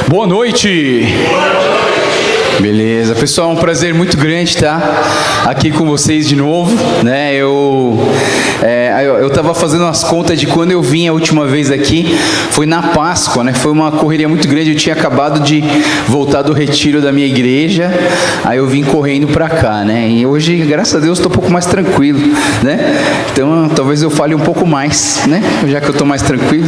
Boa noite! Beleza, pessoal, é um prazer muito grande estar aqui com vocês de novo, né? Eu estava fazendo as contas de quando eu vim a última vez aqui, foi na Páscoa, né? Foi uma correria muito grande, eu tinha acabado de voltar do retiro da minha igreja, aí eu vim correndo para cá, né? E hoje, graças a Deus, estou um pouco mais tranquilo, né? Então, talvez eu fale um pouco mais, né? Já que eu estou mais tranquilo.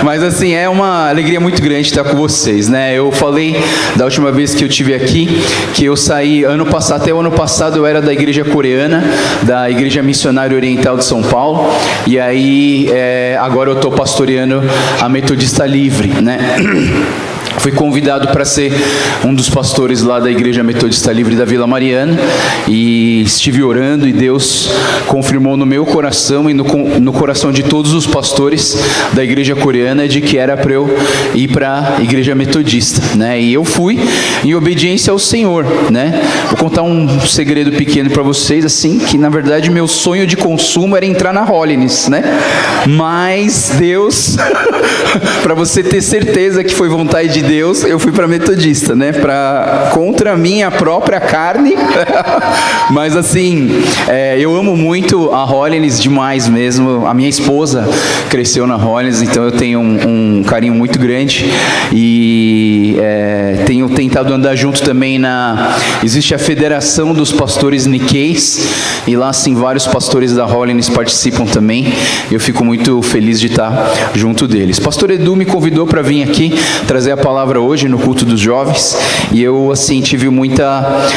Mas assim, é uma alegria muito grande estar com vocês, né? Eu falei da última vez que eu estive aqui, que eu saí até o ano passado eu era da igreja coreana, da igreja missionária oriental de São Paulo, e aí agora eu estou pastoreando a Metodista Livre, né? Fui convidado para ser um dos pastores lá da Igreja Metodista Livre da Vila Mariana e estive orando e Deus confirmou no meu coração e no coração de todos os pastores da Igreja Coreana de que era para eu ir para a Igreja Metodista, né? E eu fui em obediência ao Senhor, né? Vou contar um segredo pequeno para vocês, assim, que na verdade meu sonho de consumo era entrar na Holiness, né? Mas Deus, para você ter certeza que foi vontade de Deus, eu fui para Metodista, né? Contra a minha própria carne. Mas assim, eu amo muito a Holiness demais mesmo. A minha esposa cresceu na Holiness, então eu tenho um carinho muito grande. E tenho tentado andar junto também existe a Federação dos Pastores Nikkeis, e lá assim vários pastores da Holiness participam também. Eu fico muito feliz de estar junto deles. Pastor Edu me convidou para vir aqui trazer a palavra hoje no culto dos jovens, e eu assim tive muita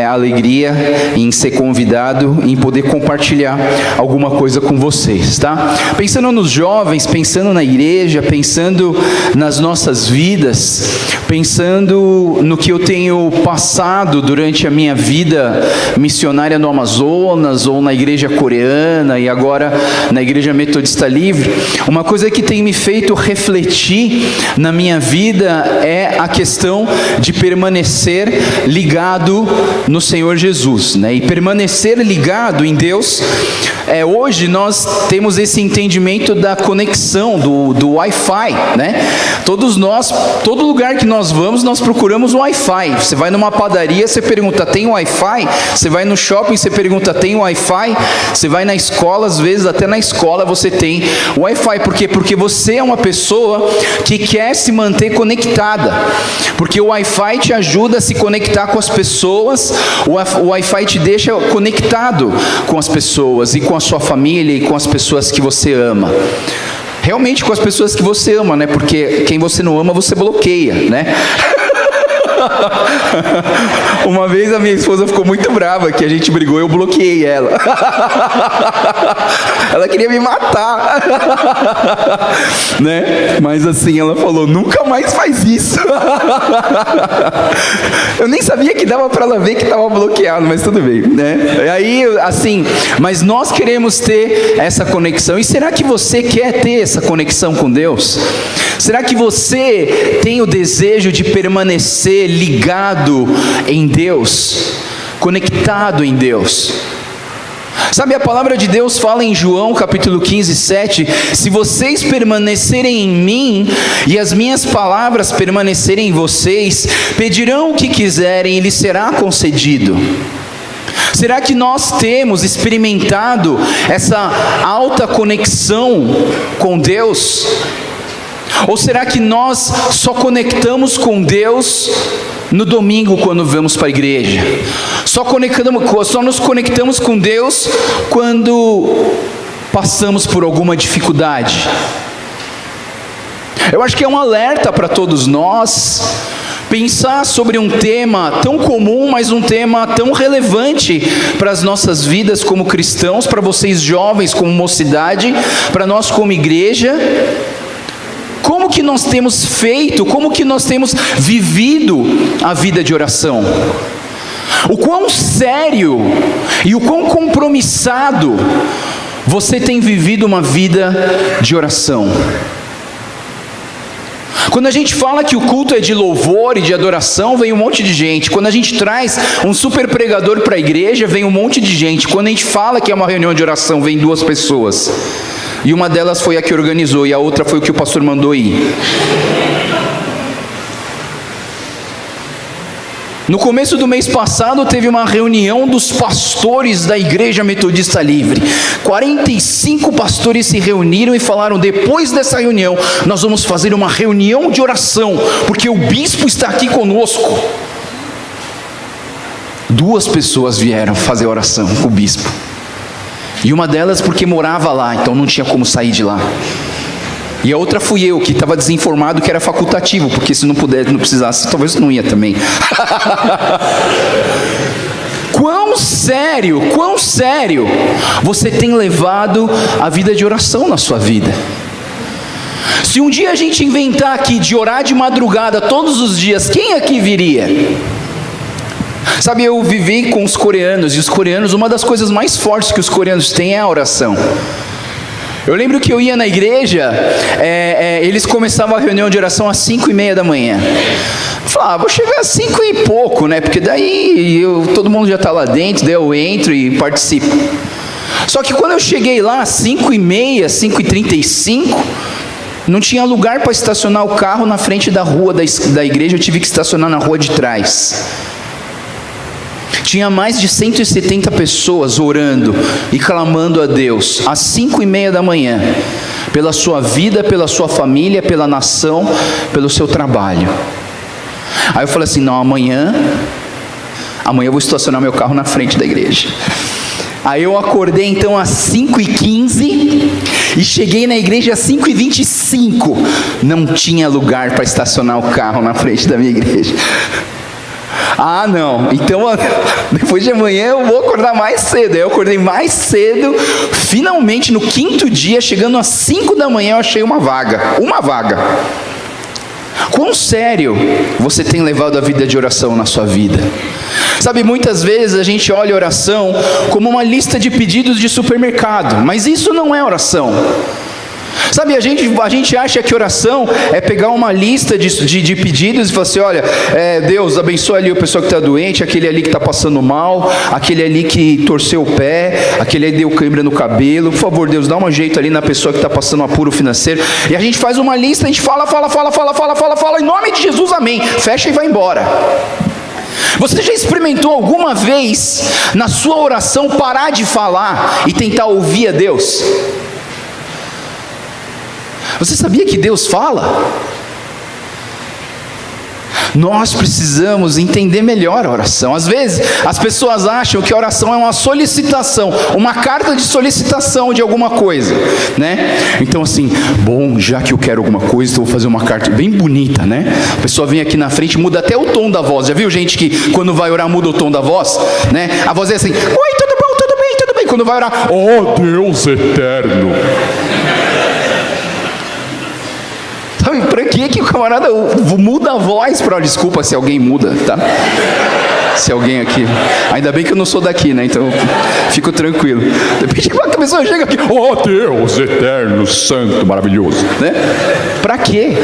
alegria em ser convidado, em poder compartilhar alguma coisa com vocês, tá? Pensando nos jovens, pensando na igreja, pensando nas nossas vidas, pensando no que eu tenho passado durante a minha vida missionária no Amazonas, ou na igreja coreana, e agora na igreja Metodista Livre, uma coisa que tem me feito refletir na minha vida é a questão de permanecer ligado no Senhor Jesus, né? E permanecer ligado em Deus. Hoje nós temos esse entendimento da conexão, do Wi-Fi, né? Todos nós, todo lugar que nós vamos, nós procuramos Wi-Fi. Você vai numa padaria, você pergunta, tem Wi-Fi? Você vai no shopping, você pergunta, tem Wi-Fi? Você vai na escola, às vezes até na escola você tem Wi-Fi. Por quê? Porque você é uma pessoa que quer se manter conectada. Porque o Wi-Fi te ajuda a se conectar com as pessoas, o Wi-Fi te deixa conectado com as pessoas e com a sua família e com as pessoas que você ama. Realmente com as pessoas que você ama, né? Porque quem você não ama, você bloqueia, né? Uma vez a minha esposa ficou muito brava que a gente brigou e eu bloqueei ela. Ela queria me matar. Né? Mas assim, ela falou, nunca mais faz isso. Eu nem sabia que dava para ela ver que estava bloqueado, mas tudo bem, né? E aí, assim, mas nós queremos ter essa conexão. E será que você quer ter essa conexão com Deus? Será que você tem o desejo de permanecer ligado em Deus, conectado em Deus? Sabe, a palavra de Deus fala em João capítulo 15, 7, se vocês permanecerem em mim e as minhas palavras permanecerem em vocês, pedirão o que quiserem e lhes será concedido. Será que nós temos experimentado essa alta conexão com Deus? Ou será que nós só conectamos com Deus no domingo quando vamos para a igreja? Só nos conectamos com Deus quando passamos por alguma dificuldade? Eu acho que é um alerta para todos nós pensar sobre um tema tão comum, mas um tema tão relevante para as nossas vidas como cristãos, para vocês jovens como mocidade, para nós como igreja. Como que nós temos feito, como que nós temos vivido a vida de oração? O quão sério e o quão compromissado você tem vivido uma vida de oração? Quando a gente fala que o culto é de louvor e de adoração, vem um monte de gente. Quando a gente traz um super pregador para a igreja, vem um monte de gente. Quando a gente fala que é uma reunião de oração, vem 2 pessoas. E uma delas foi a que organizou, e a outra foi o que o pastor mandou ir. No começo do mês passado teve uma reunião dos pastores da Igreja Metodista Livre. 45 pastores se reuniram e falaram: depois dessa reunião nós vamos fazer uma reunião de oração, porque o bispo está aqui conosco. 2 pessoas vieram fazer oração com o bispo, e uma delas porque morava lá, então não tinha como sair de lá. E a outra fui eu, que estava desinformado que era facultativo, porque se não pudesse, não precisasse, talvez não ia também. Quão sério você tem levado a vida de oração na sua vida? Se um dia a gente inventar aqui de orar de madrugada todos os dias, quem aqui viria? Sabe, eu vivi com os coreanos, e os coreanos, uma das coisas mais fortes que os coreanos têm é a oração. Eu lembro que eu ia na igreja, eles começavam a reunião de oração às 5:30 da manhã. Eu falava, vou chegar às 5 e pouco, né? Porque daí todo mundo já está lá dentro, daí eu entro e participo. Só que quando eu cheguei lá às 5:30, 5:35, não tinha lugar para estacionar o carro na frente da rua da igreja, eu tive que estacionar na rua de trás. Tinha mais de 170 pessoas orando e clamando a Deus às 5:30 da manhã, pela sua vida, pela sua família, pela nação, pelo seu trabalho. Aí eu falei assim, não, amanhã eu vou estacionar meu carro na frente da igreja. Aí eu acordei então às 5:15 e cheguei na igreja às 5:25. Não tinha lugar para estacionar o carro na frente da minha igreja. Ah, não, então depois de amanhã eu vou acordar mais cedo. Aí eu acordei mais cedo, finalmente no 5º dia, chegando às 5 da manhã, eu achei uma vaga. Quão sério você tem levado a vida de oração na sua vida? Sabe, muitas vezes a gente olha a oração como uma lista de pedidos de supermercado, mas isso não é oração. Sabe, a gente acha que oração é pegar uma lista de pedidos e falar assim, olha, Deus abençoa ali o pessoal que está doente, aquele ali que está passando mal, aquele ali que torceu o pé, aquele ali deu cãibra no cabelo, por favor Deus, dá um jeito ali na pessoa que está passando um apuro financeiro. E a gente faz uma lista, a gente fala, em nome de Jesus, amém, fecha e vai embora. Você já experimentou alguma vez na sua oração parar de falar e tentar ouvir a Deus? Você sabia que Deus fala? Nós precisamos entender melhor a oração. Às vezes, as pessoas acham que a oração é uma solicitação, uma carta de solicitação de alguma coisa, né? Então assim, bom, já que eu quero alguma coisa, então vou fazer uma carta bem bonita, né? A pessoa vem aqui na frente, muda até o tom da voz. Já viu gente que quando vai orar muda o tom da voz, né? A voz é assim, oi, tudo bom, tudo bem, tudo bem. Quando vai orar, oh Deus eterno. Sabe, pra que o camarada muda a voz para... Desculpa se alguém muda, tá? Se alguém aqui... Ainda bem que eu não sou daqui, né? Então, fico tranquilo. De repente, a pessoa chega aqui... Oh, Deus eterno, santo, maravilhoso. Né? Pra quê?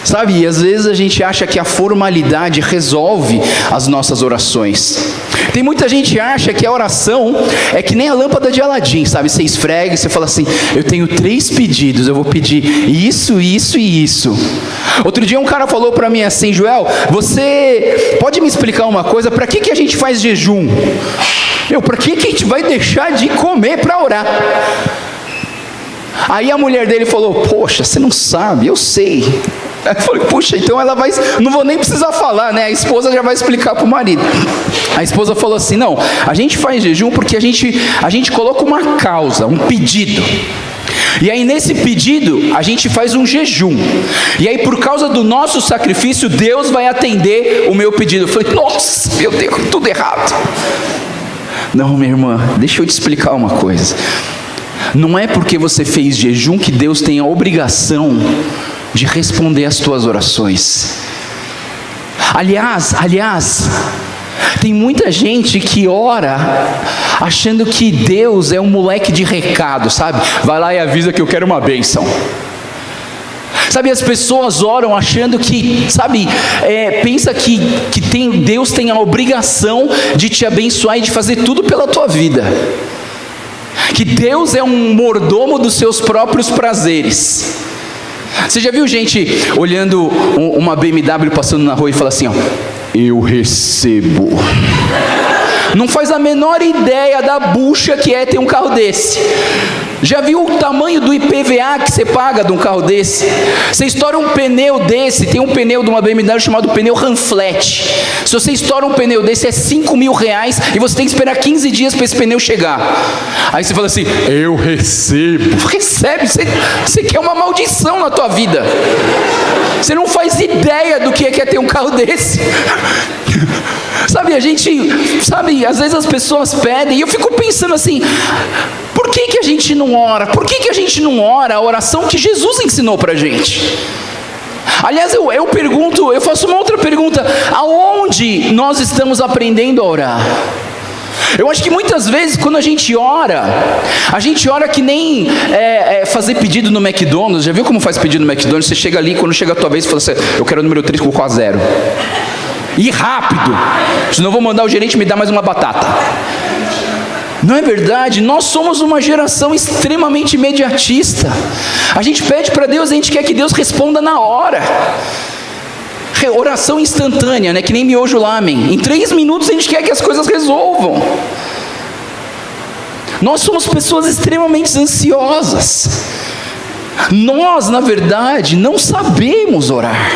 Sabe, e às vezes a gente acha que a formalidade resolve as nossas orações. Tem muita gente que acha que a oração é que nem a lâmpada de Aladim, sabe? Você esfrega e você fala assim, eu tenho 3 pedidos, eu vou pedir isso, isso e isso. Outro dia um cara falou para mim assim, Joel, você pode me explicar uma coisa, para que a gente faz jejum? Para que a gente vai deixar de comer para orar? Aí a mulher dele falou, poxa, você não sabe, eu sei. Aí eu falei, puxa, então ela vai, não vou nem precisar falar, né? A esposa já vai explicar para o marido. A esposa falou assim, não, a gente faz jejum porque a gente coloca uma causa, um pedido. E aí nesse pedido, a gente faz um jejum. E aí por causa do nosso sacrifício, Deus vai atender o meu pedido. Eu falei, nossa, meu Deus, tudo errado. Não, minha irmã, deixa eu te explicar uma coisa. Não é porque você fez jejum que Deus tem a obrigação de responder às tuas orações. Aliás, tem muita gente que ora achando que Deus é um moleque de recado, sabe? Vai lá e avisa que eu quero uma bênção. Sabe, as pessoas oram achando que, sabe, pensa que Deus tem a obrigação de te abençoar e de fazer tudo pela tua vida. Que Deus é um mordomo dos seus próprios prazeres. Você já viu gente olhando uma BMW passando na rua e fala assim, ó, eu recebo. Não faz a menor ideia da bucha que é ter um carro desse. Já viu o tamanho do IPVA que você paga de um carro desse? Você estoura um pneu desse, tem um pneu de uma BMW chamado pneu Ranflet. Se você estoura um pneu desse é R$5.000 e você tem que esperar 15 dias para esse pneu chegar. Aí você fala assim, eu recebo. Recebe, você quer uma maldição na tua vida. Você não faz ideia do que é ter um carro desse. Sabe, às vezes as pessoas pedem, e eu fico pensando assim, por que a gente não ora? Por que a gente não ora a oração que Jesus ensinou pra gente? Aliás, eu faço uma outra pergunta, aonde nós estamos aprendendo a orar? Eu acho que muitas vezes quando a gente ora que nem fazer pedido no McDonald's. Já viu como faz pedido no McDonald's? Você chega ali, quando chega a tua vez, você fala assim, eu quero o número 3 com a 0. E rápido, senão eu vou mandar o gerente me dar mais uma batata. Não é verdade? Nós somos uma geração extremamente imediatista. A gente pede para Deus, a gente quer que Deus responda na hora. Oração instantânea, né? Que nem miojo lamen. Em 3 minutos a gente quer que as coisas resolvam. Nós somos pessoas extremamente ansiosas. Nós, na verdade, não sabemos orar.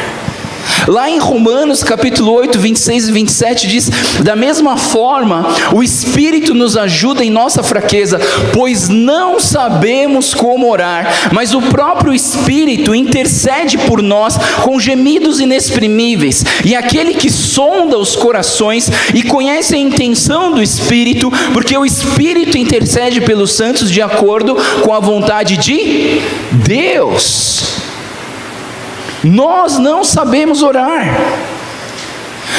Lá em Romanos capítulo 8, 26 e 27 diz, da mesma forma, o Espírito nos ajuda em nossa fraqueza, pois não sabemos como orar, mas o próprio Espírito intercede por nós com gemidos inexprimíveis, e aquele que sonda os corações e conhece a intenção do Espírito, porque o Espírito intercede pelos santos de acordo com a vontade de Deus. Nós não sabemos orar.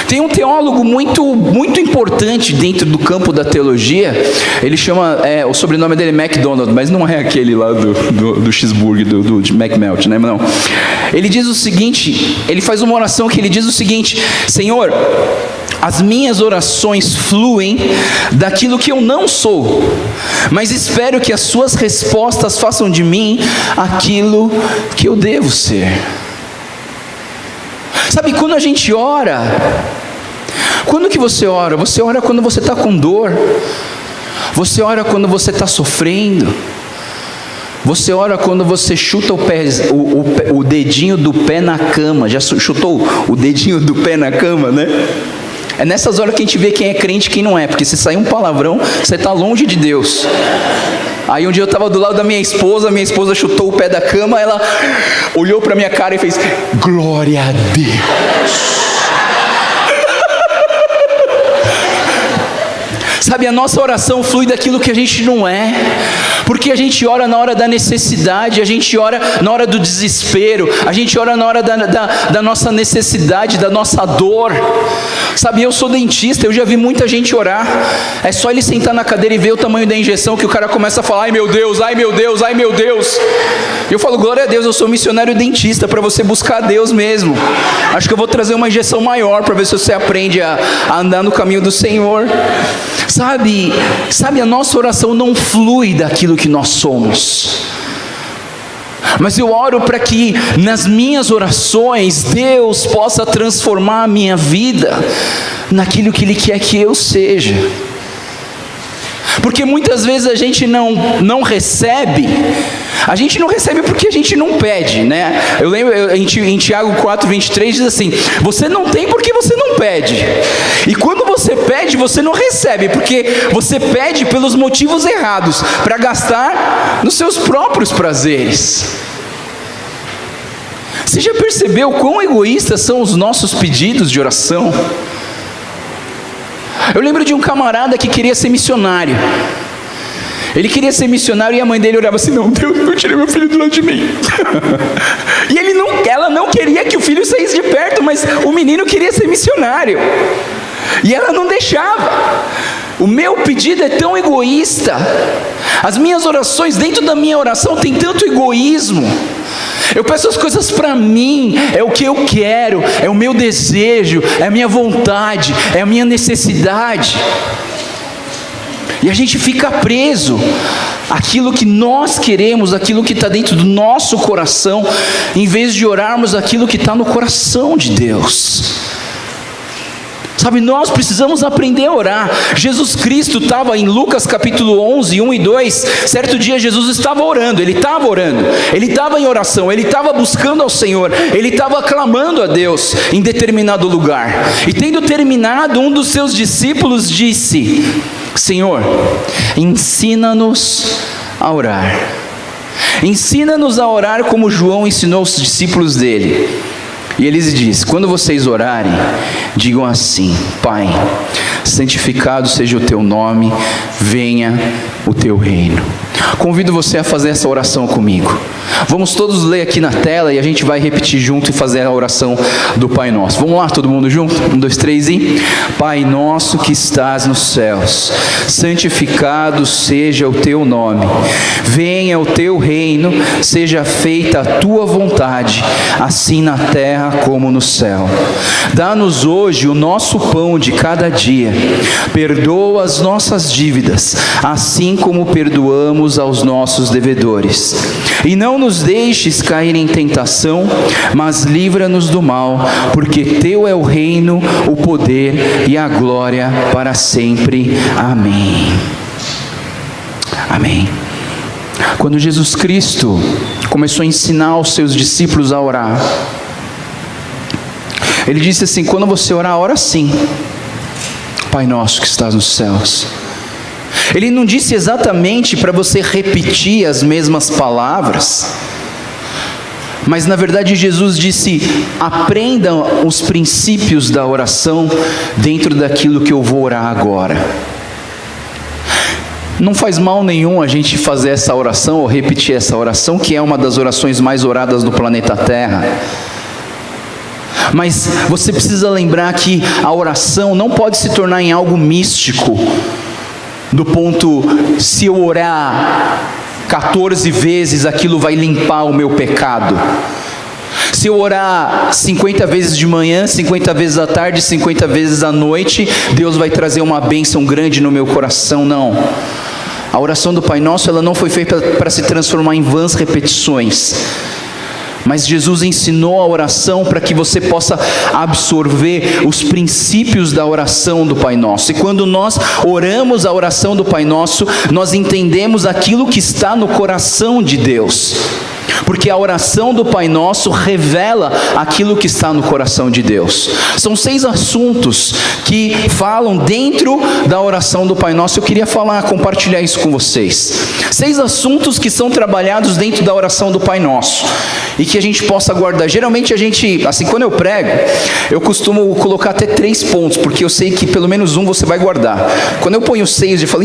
Tem um teólogo muito importante dentro do campo da teologia. Ele chama, o sobrenome dele é McDonald, mas não é aquele lá do cheeseburger, do McMelt, né? Não. Ele diz o seguinte, ele faz uma oração que ele diz o seguinte, Senhor, as minhas orações fluem daquilo que eu não sou, mas espero que as suas respostas façam de mim aquilo que eu devo ser. Sabe, quando a gente ora, quando que você ora? Você ora quando você está com dor, você ora quando você está sofrendo, você ora quando você chuta o dedinho do pé na cama. Já chutou o dedinho do pé na cama, né? É nessas horas que a gente vê quem é crente e quem não é, porque se sair um palavrão, você está longe de Deus. Aí um dia eu estava do lado da minha esposa chutou o pé da cama, ela olhou para minha cara e fez, glória a Deus. Sabe, a nossa oração flui daquilo que a gente não é, porque a gente ora na hora da necessidade, a gente ora na hora do desespero, a gente ora na hora da nossa necessidade, da nossa dor. Sabe, eu sou dentista, eu já vi muita gente orar, é só ele sentar na cadeira e ver o tamanho da injeção que o cara começa a falar, ai meu Deus, ai meu Deus, ai meu Deus. Eu falo, glória a Deus, eu sou missionário dentista, para você buscar a Deus mesmo. Acho que eu vou trazer uma injeção maior, para ver se você aprende a andar no caminho do Senhor. Sabe, a nossa oração não flui daquilo que nós somos, mas eu oro para que nas minhas orações Deus possa transformar a minha vida naquilo que Ele quer que eu seja. Porque muitas vezes a gente não recebe. A gente não recebe porque a gente não pede, né? Eu lembro em Tiago 4:23 diz assim: você não tem porque você não pede. E quando você pede, você não recebe, porque você pede pelos motivos errados, para gastar nos seus próprios prazeres. Você já percebeu quão egoístas são os nossos pedidos de oração? Eu lembro de um camarada que queria ser missionário. Ele queria ser missionário e a mãe dele orava assim: não, Deus, não tire meu filho do lado de mim. E ela não queria que o filho saísse de perto, mas o menino queria ser missionário. E ela não deixava. O meu pedido é tão egoísta. As minhas orações, dentro da minha oração tem tanto egoísmo. Eu peço as coisas para mim, é o que eu quero, é o meu desejo, é a minha vontade, é a minha necessidade. E a gente fica preso àquilo que nós queremos, aquilo que está dentro do nosso coração, em vez de orarmos aquilo que está no coração de Deus. Sabe, nós precisamos aprender a orar. Jesus Cristo estava em Lucas capítulo 11, 1 e 2, certo dia Jesus estava orando, ele estava em oração, ele estava buscando ao Senhor, ele estava clamando a Deus em determinado lugar. E tendo terminado, um dos seus discípulos disse: Senhor, ensina-nos a orar. Ensina-nos a orar como João ensinou os discípulos dele. E ele lhes diz: quando vocês orarem, digam assim: Pai, santificado seja o teu nome, venha o teu reino. Convido você a fazer essa oração comigo. Vamos todos ler aqui na tela e a gente vai repetir junto e fazer a oração do Pai Nosso. Vamos lá, todo mundo junto? 1, 2, 3 e... Pai nosso que estás nos céus, santificado seja o teu nome. Venha o teu reino, seja feita a tua vontade, assim na terra como no céu. Dá-nos hoje o nosso pão de cada dia. Perdoa as nossas dívidas, assim como perdoamos aos nossos devedores. E não nos deixes cair em tentação, mas livra-nos do mal, porque teu é o reino, o poder e a glória para sempre. Amém. Amém. Quando Jesus Cristo começou a ensinar os seus discípulos a orar, ele disse assim: quando você orar, ora assim: Pai nosso que estás nos céus. Ele não disse exatamente para você repetir as mesmas palavras, mas na verdade Jesus disse: aprendam os princípios da oração dentro daquilo que eu vou orar agora. Não faz mal nenhum a gente fazer essa oração ou repetir essa oração, que é uma das orações mais oradas do planeta Terra. Mas você precisa lembrar que a oração não pode se tornar em algo místico, do ponto, se eu orar 14 vezes, aquilo vai limpar o meu pecado. Se eu orar 50 vezes de manhã, 50 vezes à tarde, 50 vezes à noite, Deus vai trazer uma bênção grande no meu coração. Não. A oração do Pai Nosso, ela não foi feita para se transformar em vãs repetições. Mas Jesus ensinou a oração para que você possa absorver os princípios da oração do Pai Nosso. E quando nós oramos a oração do Pai Nosso, nós entendemos aquilo que está no coração de Deus. Porque a oração do Pai Nosso revela aquilo que está no coração de Deus. São 6 assuntos que falam dentro da oração do Pai Nosso. Eu queria compartilhar isso com vocês. 6 assuntos que são trabalhados dentro da oração do Pai Nosso e que a gente possa guardar. Geralmente a gente, assim, quando eu prego, eu costumo colocar até 3 pontos, porque eu sei que pelo menos um você vai guardar. Quando eu ponho 6, eu falo: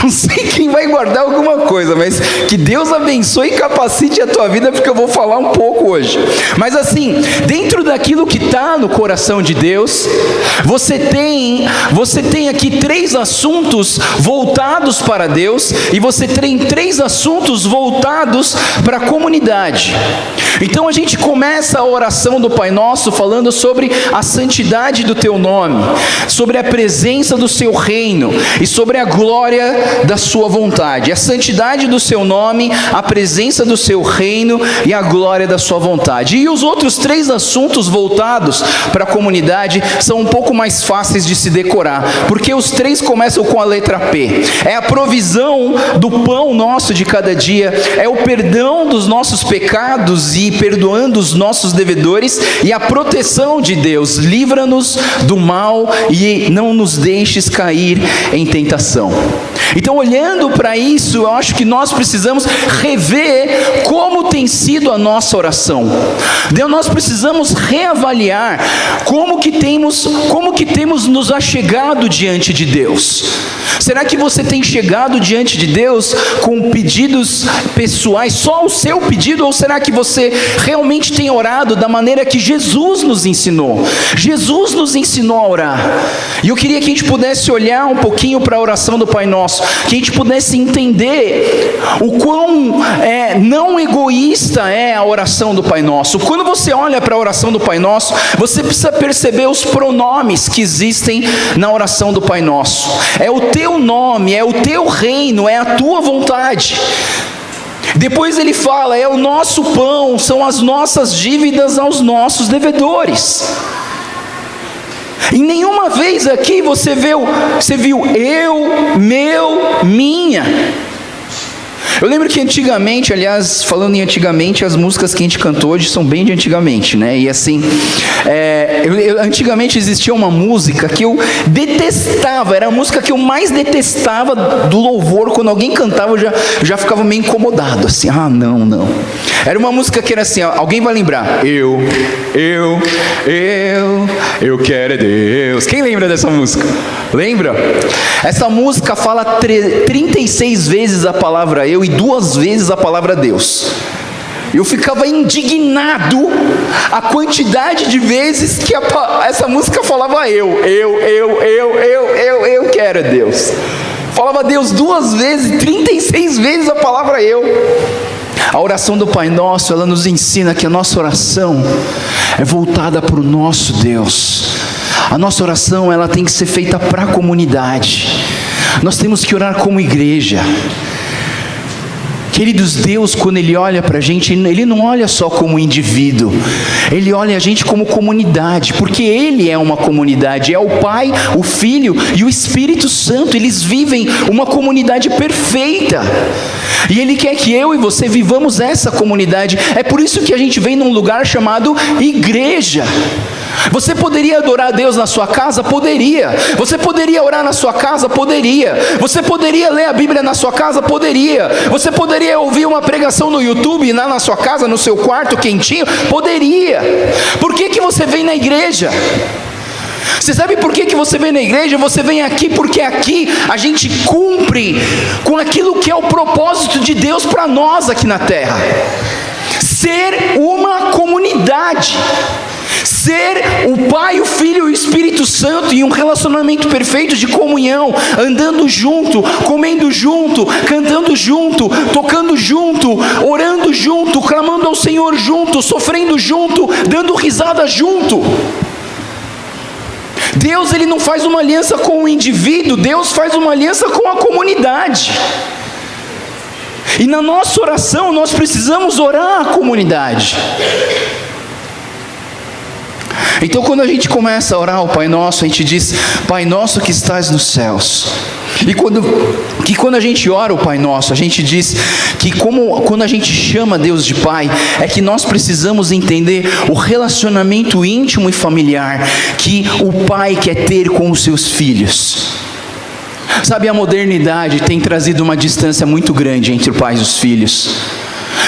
não sei quem vai guardar alguma coisa, mas que Deus abençoe e capacite a tua vida, porque eu vou falar um pouco hoje. Mas assim, dentro daquilo que está no coração de Deus, você tem aqui 3 assuntos voltados para Deus, e você tem 3 assuntos voltados para a comunidade. Então a gente começa a oração do Pai Nosso falando sobre a santidade do teu nome, sobre a presença do seu reino e sobre a glória da sua vontade. A santidade do seu nome, a presença do seu reino e a glória da sua vontade. E os outros 3 assuntos voltados para a comunidade são um pouco mais fáceis de se decorar, porque os 3 começam com a letra P. É a provisão do pão nosso de cada dia, é o perdão dos nossos pecados e perdoando os nossos devedores, e a proteção de Deus: livra-nos do mal e não nos deixes cair em tentação. Então, olhando para isso, eu acho que nós precisamos rever como tem sido a nossa oração. Nós precisamos reavaliar como que temos nos achegado diante de Deus. Será que você tem chegado diante de Deus com pedidos pessoais, só o seu pedido, ou será que você realmente tem orado da maneira que Jesus nos ensinou? Jesus nos ensinou a orar. E eu queria que a gente pudesse olhar um pouquinho para a oração do Pai Nosso, que a gente pudesse entender o quão não egoísta é a oração do Pai Nosso. Quando você olha para a oração do Pai Nosso, você precisa perceber os pronomes que existem na oração do Pai Nosso. É o teu nome, é o teu reino, é a tua vontade. Depois ele fala: é o nosso pão, são as nossas dívidas aos nossos devedores. Em nenhuma vez aqui você viu eu, meu, minha. Eu lembro que antigamente, aliás, falando em antigamente, as músicas que a gente cantou hoje são bem de antigamente, né? E assim, antigamente existia uma música que eu detestava, era a música que eu mais detestava do louvor. Quando alguém cantava, eu já ficava meio incomodado, assim, não. Era uma música que era assim, alguém vai lembrar, eu quero é Deus. Quem lembra dessa música? Lembra? Essa música fala 36 vezes a palavra eu e 2 vezes a palavra Deus. Eu ficava indignado a quantidade de vezes que essa música falava eu quero é Deus. Falava Deus 2 vezes, 36 vezes a palavra eu. A oração do Pai Nosso, ela nos ensina que a nossa oração é voltada para o nosso Deus. A nossa oração, ela tem que ser feita para a comunidade. Nós temos que orar como igreja. Queridos, Deus, quando Ele olha para a gente, Ele não olha só como indivíduo, Ele olha a gente como comunidade, porque Ele é uma comunidade, é o Pai, o Filho e o Espírito Santo. Eles vivem uma comunidade perfeita, e Ele quer que eu e você vivamos essa comunidade. É por isso que a gente vem num lugar chamado igreja. Você poderia adorar a Deus na sua casa? Poderia. Você poderia orar na sua casa? Poderia. Você poderia ler a Bíblia na sua casa? Poderia. Você poderia ouvir uma pregação no YouTube lá na sua casa, no seu quarto quentinho? Poderia. Por que você vem na igreja? Você sabe por que você vem na igreja? Você vem aqui porque aqui a gente cumpre com aquilo que é o propósito de Deus para nós aqui na terra. Ser uma comunidade. Ser o Pai, o Filho e o Espírito Santo em um relacionamento perfeito de comunhão, andando junto, comendo junto, cantando junto, tocando junto, orando junto, clamando ao Senhor junto, sofrendo junto, dando risada junto. Deus, Ele não faz uma aliança com o indivíduo, Deus faz uma aliança com a comunidade. E na nossa oração nós precisamos orar a comunidade. Então quando a gente começa a orar o Pai Nosso, a gente diz, Pai Nosso que estás nos céus. E quando a gente ora o Pai Nosso, a gente diz que quando a gente chama Deus de Pai, é que nós precisamos entender o relacionamento íntimo e familiar que o Pai quer ter com os seus filhos. Sabe, a modernidade tem trazido uma distância muito grande entre o pai e os filhos.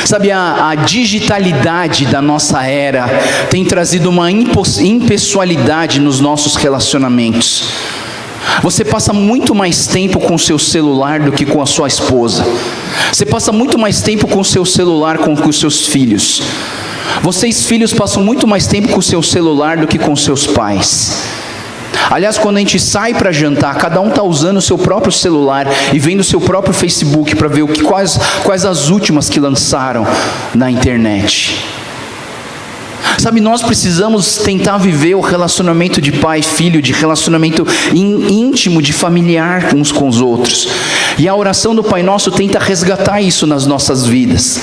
Sabe, a digitalidade da nossa era tem trazido uma impessoalidade nos nossos relacionamentos. Você passa muito mais tempo com o seu celular do que com a sua esposa. Você passa muito mais tempo com o seu celular com os seus filhos. Vocês, filhos, passam muito mais tempo com o seu celular do que com seus pais. Aliás, quando a gente sai para jantar, cada um está usando o seu próprio celular e vendo o seu próprio Facebook para ver quais as últimas que lançaram na internet. Sabe, nós precisamos tentar viver o relacionamento de pai e filho, de relacionamento íntimo, de familiar uns com os outros. E a oração do Pai Nosso tenta resgatar isso nas nossas vidas.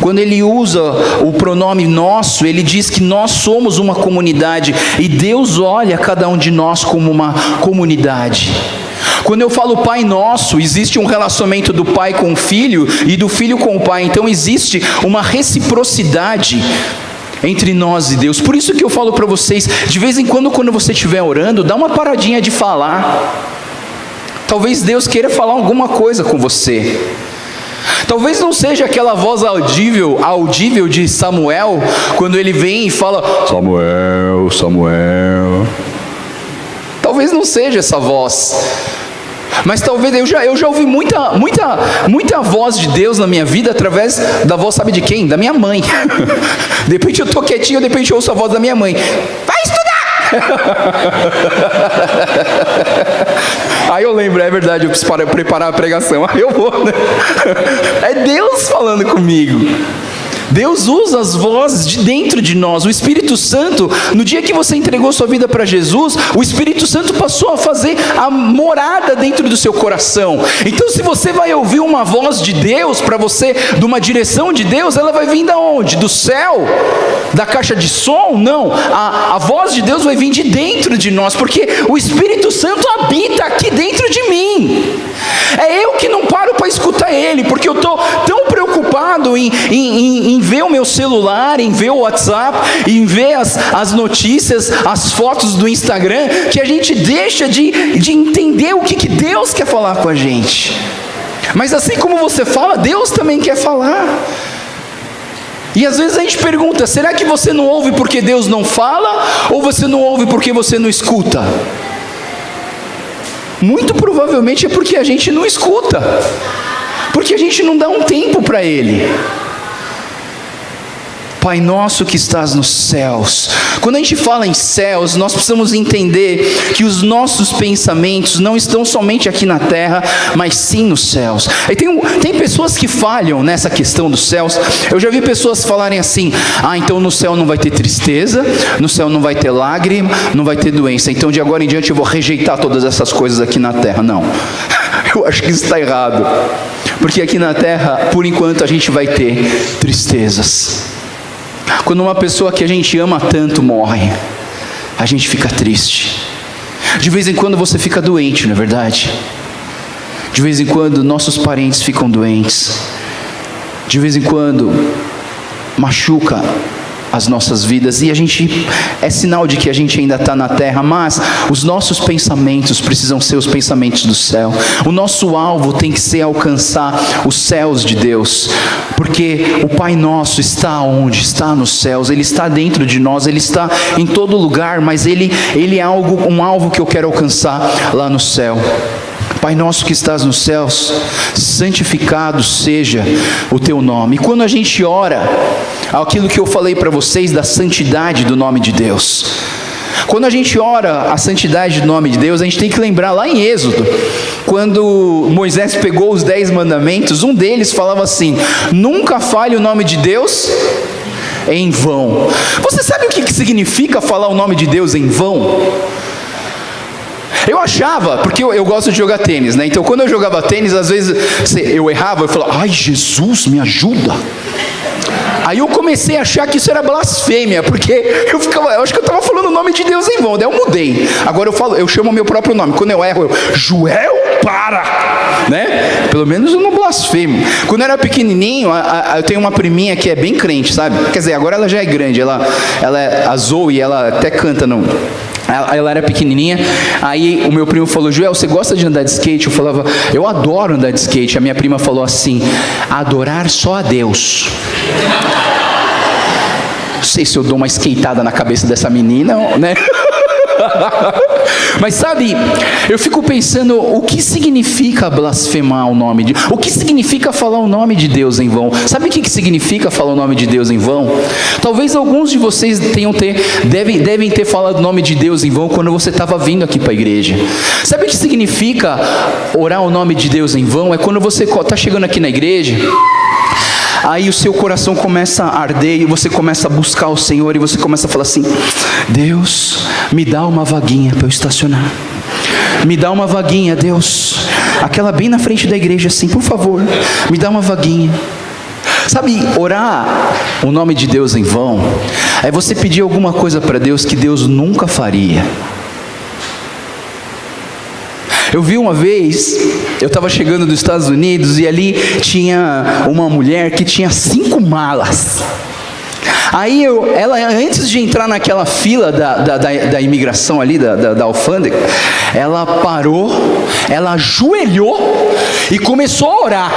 Quando ele usa o pronome nosso, ele diz que nós somos uma comunidade e Deus olha cada um de nós como uma comunidade. Quando eu falo Pai Nosso, existe um relacionamento do pai com o filho e do filho com o pai. Então existe uma reciprocidade entre nós e Deus. Por isso que eu falo para vocês, de vez em quando você estiver orando, dá uma paradinha de falar. Talvez Deus queira falar alguma coisa com você. Talvez não seja aquela voz audível de Samuel, quando ele vem e fala, Samuel, Samuel. Talvez não seja essa voz. Mas talvez eu já ouvi muita voz de Deus na minha vida através da voz, sabe de quem? Da minha mãe. De repente eu estou quietinho, de repente eu ouço a voz da minha mãe. Vai estudar! Aí eu lembro, é verdade, eu preciso preparar a pregação. Aí eu vou, né? É Deus falando comigo. Deus usa as vozes de dentro de nós. O Espírito Santo, no dia que você entregou sua vida para Jesus, o Espírito Santo passou a fazer a morada dentro do seu coração. Então se você vai ouvir uma voz de Deus para você, de uma direção de Deus, ela vai vir da onde? Do céu. da caixa de som, não. A voz de Deus vai vir de dentro de nós, porque o Espírito Santo habita aqui dentro de mim. É eu que não paro para escutar Ele, porque eu estou tão preocupado em ver o meu celular, em ver o WhatsApp, em ver as notícias, as fotos do Instagram, que a gente deixa de entender o que Deus quer falar com a gente. Mas assim como você fala, Deus também quer falar. E às vezes a gente pergunta, será que você não ouve porque Deus não fala? Ou você não ouve porque você não escuta? Muito provavelmente é porque a gente não escuta, porque a gente não dá um tempo para Ele. Pai nosso que estás nos céus. Quando a gente fala em céus, nós precisamos entender que os nossos pensamentos não estão somente aqui na terra, mas sim nos céus. E tem pessoas que falham nessa questão dos céus. Eu já vi pessoas falarem assim: então no céu não vai ter tristeza, no céu não vai ter lágrima, não vai ter doença, então de agora em diante eu vou rejeitar todas essas coisas aqui na terra. Não, eu acho que isso está errado, porque aqui na terra, por enquanto, a gente vai ter tristezas. Quando uma pessoa que a gente ama tanto morre, a gente fica triste. De vez em quando você fica doente, não é verdade? De vez em quando nossos parentes ficam doentes. De vez em quando machuca as nossas vidas, e é sinal de que a gente ainda está na terra, mas os nossos pensamentos precisam ser os pensamentos do céu. O nosso alvo tem que ser alcançar os céus de Deus, porque o Pai Nosso está onde? Está nos céus. Ele está dentro de nós, Ele está em todo lugar, mas Ele é um alvo que eu quero alcançar lá no céu. Pai nosso que estás nos céus, santificado seja o teu nome. E quando a gente ora, aquilo que eu falei para vocês da santidade do nome de Deus, quando a gente ora a santidade do nome de Deus, a gente tem que lembrar lá em Êxodo, quando Moisés pegou os 10 mandamentos, um deles falava assim: nunca fale o nome de Deus em vão. Você sabe o que significa falar o nome de Deus em vão? Eu achava, porque eu gosto de jogar tênis, né? Então quando eu jogava tênis, às vezes eu errava, eu falava: ai, Jesus, me ajuda. Aí eu comecei a achar que isso era blasfêmia, porque eu acho que eu estava falando o nome de Deus em vão. Daí eu mudei. Agora eu chamo o meu próprio nome. Quando eu erro, Joel, para, né? Pelo menos eu não blasfemo. Quando eu era pequenininho, eu tenho uma priminha que é bem crente, sabe? Quer dizer, agora ela já é grande, ela é a Zoe, ela até canta no... Ela era pequenininha, aí o meu primo falou: Joel, você gosta de andar de skate? Eu falava: eu adoro andar de skate. A minha prima falou assim: adorar só a Deus. Não sei se eu dou uma skateada na cabeça dessa menina, né? Mas sabe, eu fico pensando, o que significa blasfemar o nome de... O que significa falar o nome de Deus em vão? Sabe o que significa falar o nome de Deus em vão? Talvez alguns de vocês devem ter falado o nome de Deus em vão quando você estava vindo aqui para a igreja. Sabe o que significa orar o nome de Deus em vão? É quando você está chegando aqui na igreja, aí o seu coração começa a arder e você começa a buscar o Senhor, e você começa a falar assim: Deus, me dá uma vaguinha para eu estacionar. Me dá uma vaguinha, Deus. Aquela bem na frente da igreja assim, por favor, me dá uma vaguinha. Sabe, orar o nome de Deus em vão é você pedir alguma coisa para Deus que Deus nunca faria. Eu vi uma vez, eu estava chegando dos Estados Unidos e ali tinha uma mulher que tinha 5 malas. Aí ela, antes de entrar naquela fila da imigração ali, da alfândega, ela parou, ela ajoelhou e começou a orar.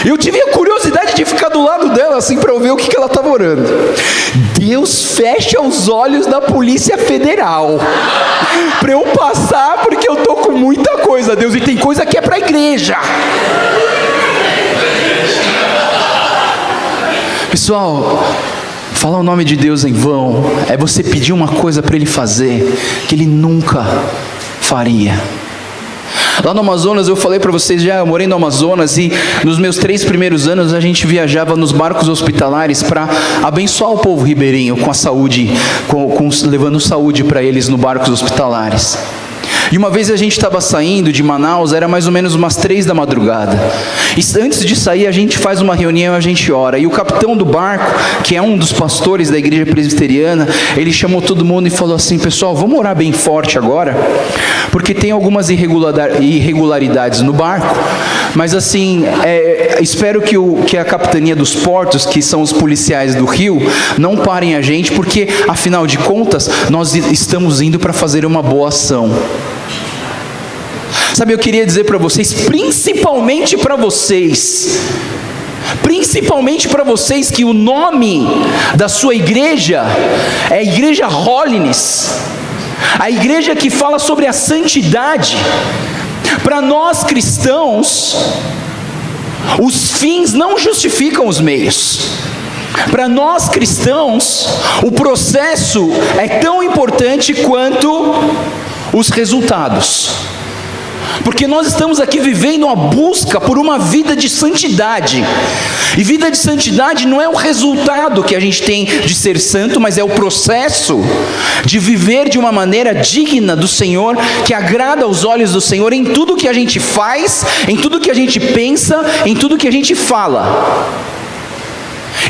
Eu tive a curiosidade de ficar do lado dela assim para eu ver o que ela estava orando. Deus, fecha os olhos da Polícia Federal para eu passar, porque eu tô com muita coisa, Deus, e tem coisa que é para a igreja. Pessoal, falar o nome de Deus em vão é você pedir uma coisa para Ele fazer que Ele nunca faria. Lá no Amazonas, eu falei para vocês eu morei no Amazonas, e nos meus 3 primeiros anos a gente viajava nos barcos hospitalares para abençoar o povo ribeirinho com a saúde, levando saúde para eles nos barcos hospitalares. E uma vez a gente estava saindo de Manaus, era mais ou menos umas 3 da madrugada. E antes de sair a gente faz uma reunião, a gente ora. E o capitão do barco, que é um dos pastores da igreja presbiteriana, ele chamou todo mundo e falou assim: pessoal, vamos orar bem forte agora, porque tem algumas irregularidades no barco, mas assim, espero que a capitania dos portos, que são os policiais do rio, não parem a gente, porque afinal de contas, nós estamos indo para fazer uma boa ação. Sabe, eu queria dizer para vocês, principalmente para vocês, que o nome da sua igreja é a Igreja Holiness, a igreja que fala sobre a santidade. Para nós cristãos, os fins não justificam os meios. Para nós cristãos, o processo é tão importante quanto os resultados. Porque nós estamos aqui vivendo uma busca por uma vida de santidade. E vida de santidade não é o resultado que a gente tem de ser santo, mas é o processo de viver de uma maneira digna do Senhor, que agrada aos olhos do Senhor em tudo que a gente faz, em tudo que a gente pensa, em tudo que a gente fala.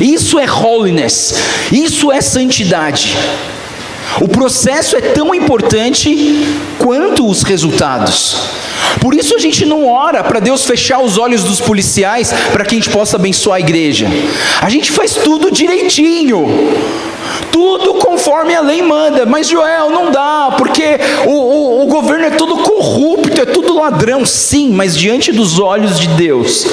Isso é holiness, isso é santidade. O processo é tão importante quanto os resultados. Por isso a gente não ora para Deus fechar os olhos dos policiais para que a gente possa abençoar a igreja. A gente faz tudo direitinho, tudo conforme a lei manda. Mas Joel, não dá, porque o governo é todo corrupto, é tudo ladrão. Sim, mas diante dos olhos de Deus,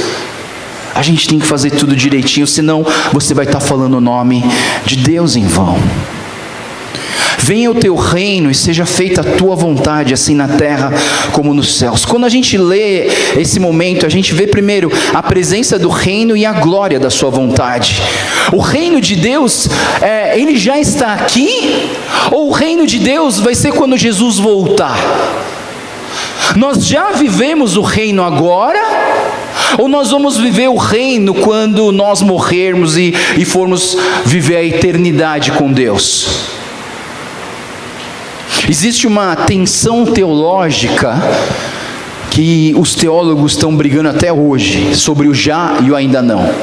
a gente tem que fazer tudo direitinho, senão você vai estar falando o nome de Deus em vão. Venha o teu reino e seja feita a tua vontade, assim na terra como nos céus. Quando a gente lê esse momento, a gente vê primeiro a presença do reino e a glória da sua vontade. O reino de Deus, ele já está aqui? Ou o reino de Deus vai ser quando Jesus voltar? Nós já vivemos o reino agora? Ou nós vamos viver o reino quando nós morrermos e formos viver a eternidade com Deus? Existe uma tensão teológica que os teólogos estão brigando até hoje sobre o já e o ainda não.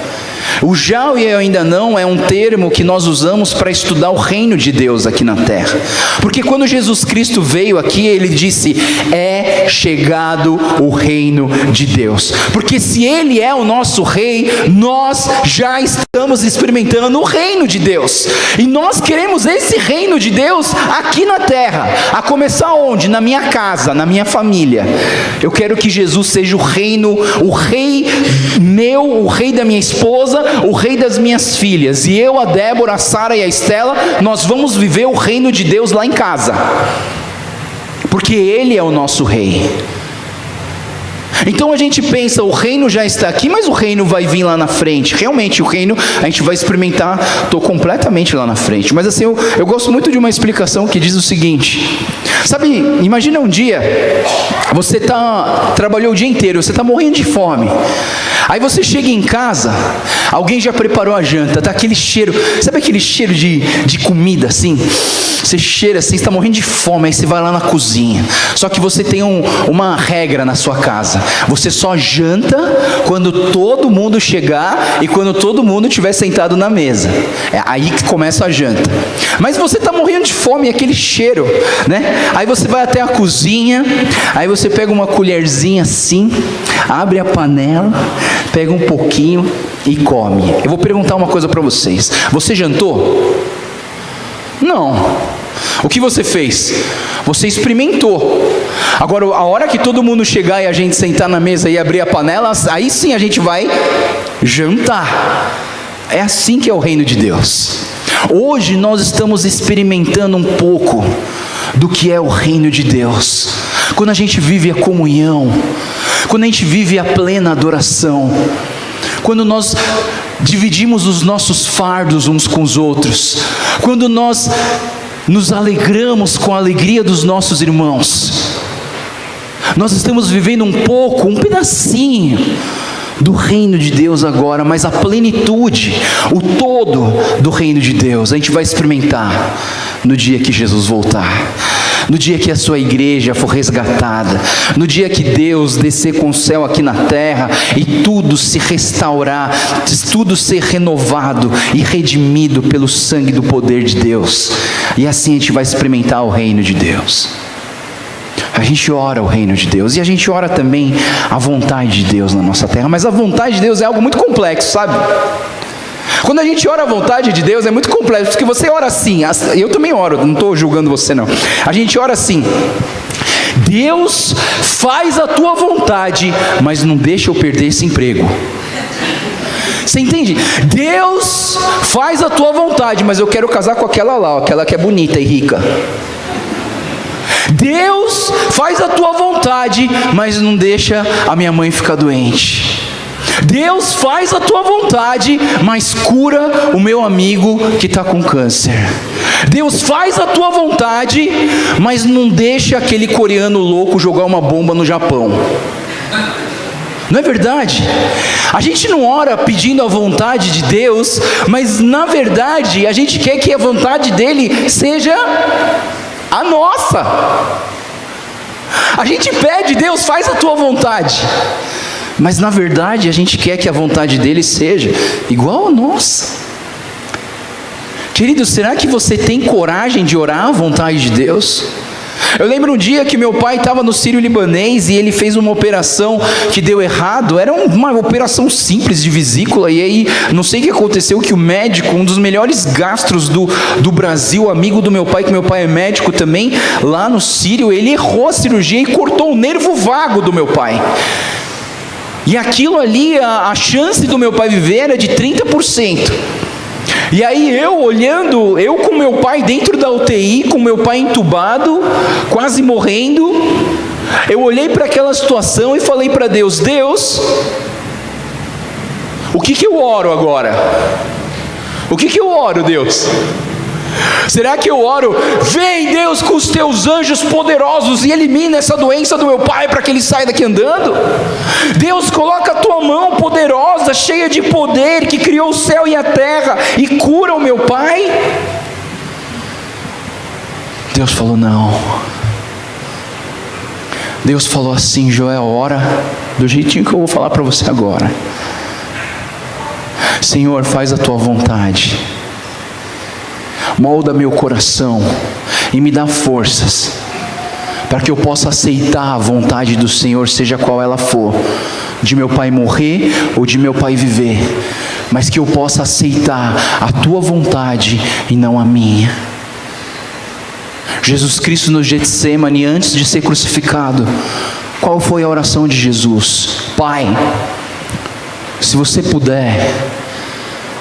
O já e o ainda não é um termo que nós usamos para estudar o reino de Deus aqui na terra. Porque quando Jesus Cristo veio aqui, ele disse: é chegado o reino de Deus. Porque se ele é o nosso rei, nós já estamos experimentando o reino de Deus. E nós queremos esse reino de Deus aqui na terra. A começar onde? Na minha casa, na minha família. Eu quero que Jesus seja o reino, o rei meu, o rei da minha esposa, o rei das minhas filhas. E eu, a Débora, a Sara e a Estela, nós vamos viver o reino de Deus lá em casa. Porque Ele é o nosso rei. Então a gente pensa, o reino já está aqui, mas o reino vai vir lá na frente. Realmente, o reino a gente vai experimentar, estou completamente lá na frente. Mas assim, eu gosto muito de uma explicação que diz o seguinte: sabe, imagina um dia, você trabalhou o dia inteiro, você está morrendo de fome. Aí você chega em casa, alguém já preparou a janta, tá aquele cheiro, sabe aquele cheiro de comida assim? Você cheira assim, você está morrendo de fome, aí você vai lá na cozinha. Só que você tem uma regra na sua casa: você só janta quando todo mundo chegar e quando todo mundo estiver sentado na mesa. É aí que começa a janta. Mas você está morrendo de fome, aquele cheiro, né? Aí você vai até a cozinha, aí você pega uma colherzinha assim, abre a panela, pega um pouquinho e come. Eu vou perguntar uma coisa para vocês: você jantou? Não. O que você fez? Você experimentou. Agora, a hora que todo mundo chegar e a gente sentar na mesa e abrir a panela, aí sim a gente vai jantar. É assim que é o reino de Deus. Hoje nós estamos experimentando um pouco do que é o reino de Deus. Quando a gente vive a comunhão, quando a gente vive a plena adoração, quando nós dividimos os nossos fardos uns com os outros, quando nós nos alegramos com a alegria dos nossos irmãos, nós estamos vivendo um pedacinho do reino de Deus agora, mas a plenitude, o todo do reino de Deus, a gente vai experimentar no dia que Jesus voltar. no dia que a sua igreja for resgatada, no dia que Deus descer com o céu aqui na terra e tudo se restaurar, tudo ser renovado e redimido pelo sangue do poder de Deus, e assim a gente vai experimentar o reino de Deus. A gente ora o reino de Deus e a gente ora também a vontade de Deus na nossa terra, mas a vontade de Deus é algo muito complexo, sabe? Quando a gente ora a vontade de Deus é muito complexo, porque você ora assim, eu também oro, não estou julgando você não, a gente ora assim: Deus, faz a tua vontade, mas não deixa eu perder esse emprego. Você entende? Deus, faz a tua vontade, mas eu quero casar com aquela lá, aquela que é bonita e rica. Deus, faz a tua vontade, mas não deixa a minha mãe ficar doente. Deus, faz a tua vontade, mas cura o meu amigo que está com câncer. Deus, faz a tua vontade, mas não deixa aquele coreano louco jogar uma bomba no Japão. Não é verdade? A gente não ora pedindo a vontade de Deus, mas na verdade a gente quer que a vontade dele seja a nossa. A gente pede: Deus, faz a tua vontade, mas na verdade a gente quer que a vontade dele seja igual a nossa. Querido, será que você tem coragem de orar a vontade de Deus? Eu lembro um dia que meu pai estava no Sírio-Libanês e ele fez uma operação que deu errado. Era uma operação simples de vesícula, e aí não sei o que aconteceu, que o médico, um dos melhores gastros do Brasil, amigo do meu pai, que meu pai é médico também, lá no Sírio, ele errou a cirurgia e cortou o nervo vago do meu pai. E aquilo ali, a chance do meu pai viver era de 30%. E aí eu olhando, eu com meu pai dentro da UTI, com meu pai entubado, quase morrendo, eu olhei para aquela situação e falei para Deus: Deus, o que eu oro agora? O que eu oro, Deus? Será que eu oro: vem Deus com os teus anjos poderosos e elimina essa doença do meu pai para que ele saia daqui andando? Deus, coloca a tua mão poderosa, cheia de poder, que criou o céu e a terra, e cura o meu pai? Deus falou: não. Deus falou assim: Joel, ora do jeitinho que eu vou falar para você agora. Senhor, faz a tua vontade, molda meu coração e me dá forças para que eu possa aceitar a vontade do Senhor, seja qual ela for, de meu pai morrer ou de meu pai viver, mas que eu possa aceitar a tua vontade e não a minha. Jesus Cristo no Getsemane, antes de ser crucificado, qual foi a oração de Jesus? Pai, se você puder,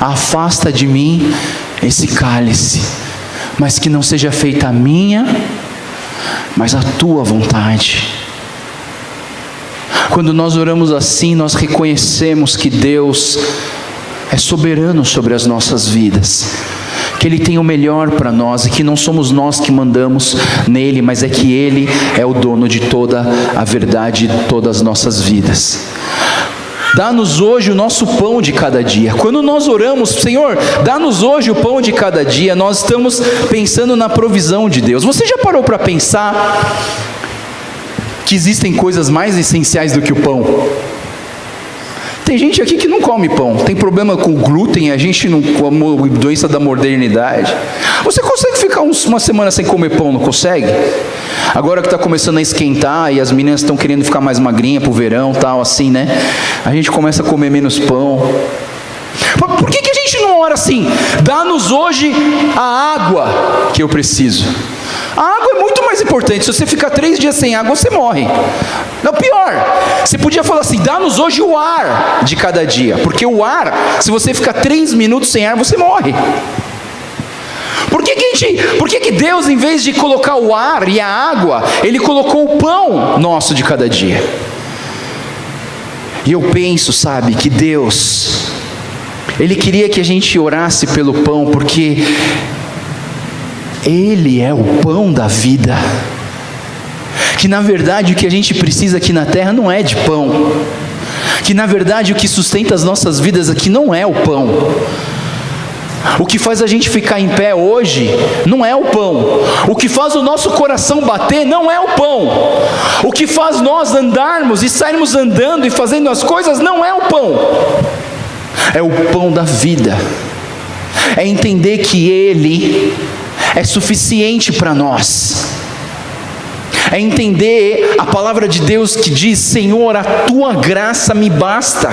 afasta de mim esse cálice, mas que não seja feita a minha, mas a tua vontade. Quando nós oramos assim, nós reconhecemos que Deus é soberano sobre as nossas vidas, que Ele tem o melhor para nós, e que não somos nós que mandamos nele, mas é que Ele é o dono de toda a verdade de todas as nossas vidas. Dá-nos hoje o nosso pão de cada dia. Quando nós oramos: Senhor, dá-nos hoje o pão de cada dia, nós estamos pensando na provisão de Deus. Você já parou para pensar que existem coisas mais essenciais do que o pão? Tem gente aqui que não come pão, tem problema com glúten, a gente não come, doença da modernidade. Você consegue ficar uma semana sem comer pão, não consegue? Agora que está começando a esquentar e as meninas estão querendo ficar mais magrinha pro verão, tal, assim, né? A gente começa a comer menos pão. Por que a gente não ora assim? Dá-nos hoje a água que eu preciso. A água é muito mais importante. Se você ficar 3 dias sem água, você morre. Não, pior, você podia falar assim: dá-nos hoje o ar de cada dia. Porque o ar, se você ficar 3 minutos sem ar, você morre. Por que Deus, em vez de colocar o ar e a água, Ele colocou o pão nosso de cada dia? E eu penso, sabe, que Deus, Ele queria que a gente orasse pelo pão, porque Ele é o pão da vida. Que na verdade o que a gente precisa aqui na terra não é de pão. Que na verdade o que sustenta as nossas vidas aqui não é o pão. O que faz a gente ficar em pé hoje não é o pão. O que faz o nosso coração bater não é o pão. O que faz nós andarmos e sairmos andando e fazendo as coisas não é o pão. É o pão da vida. É entender que Ele é suficiente para nós. É entender a palavra de Deus que diz: Senhor, a tua graça me basta,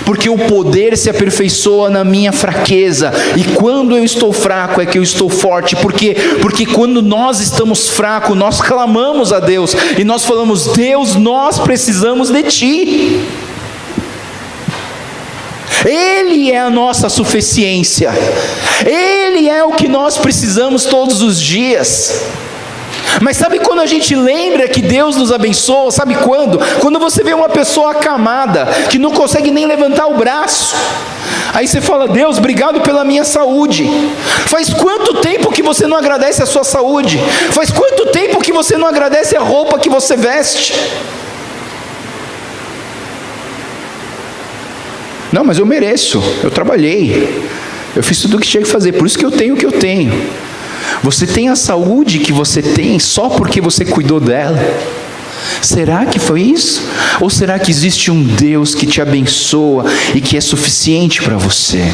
porque o poder se aperfeiçoa na minha fraqueza, e quando eu estou fraco é que eu estou forte. Porque quando nós estamos fracos, nós clamamos a Deus, e nós falamos: Deus, nós precisamos de Ti. Ele é a nossa suficiência, Ele é o que nós precisamos todos os dias. Mas sabe quando a gente lembra que Deus nos abençoa? Sabe quando? Quando você vê uma pessoa acamada, que não consegue nem levantar o braço. Aí você fala: Deus, obrigado pela minha saúde. Faz quanto tempo que você não agradece a sua saúde? Faz quanto tempo que você não agradece a roupa que você veste? Não, mas eu mereço, eu trabalhei, eu fiz tudo o que tinha que fazer, por isso que eu tenho o que eu tenho. Você tem a saúde que você tem só porque você cuidou dela? Será que foi isso? Ou será que existe um Deus que te abençoa e que é suficiente para você?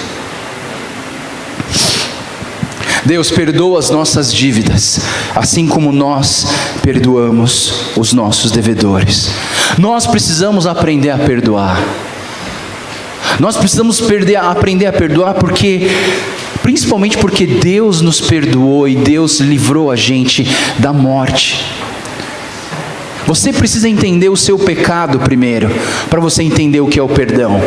Deus perdoa as nossas dívidas, assim como nós perdoamos os nossos devedores. Nós precisamos aprender a perdoar. Nós precisamos aprender a perdoar principalmente porque Deus nos perdoou e Deus livrou a gente da morte. Você precisa entender o seu pecado primeiro, para você entender o que é o perdão.